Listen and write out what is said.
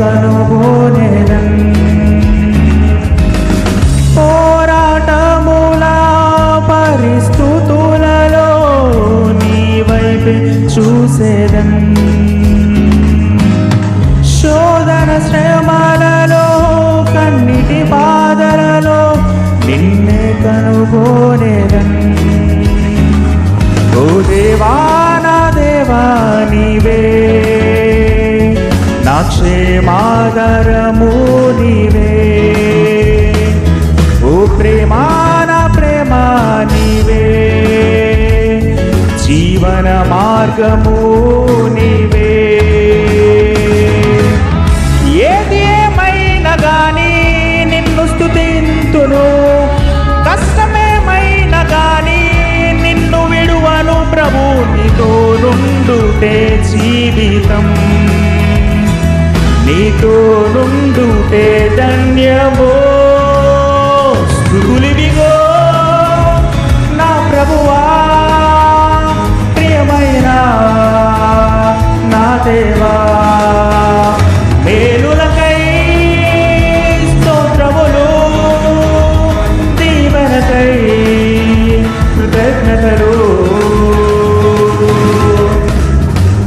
కనుగొనేదన్. పోరాటముల పరిస్థితులలో నీ వైపే చూసేదన్. శోధన శ్రమలలో కన్నిటి బాధలలో నిన్నే కనుగొనేదన్. ఓ దేవా నా దేవా నీవే, నా క్షేమాధారము నీవే. ఓ ప్రేమా నా ప్రేమ నీవే, జీవన మార్గము నీవే. ఏది ఏమైనా గాని నిన్ను స్తుతింతును, కష్టమేమైనా గాని నిన్ను విడువను ప్రభు. నీతో నుండుటే జీవితం, నీతో నుండుటే ధన్యము.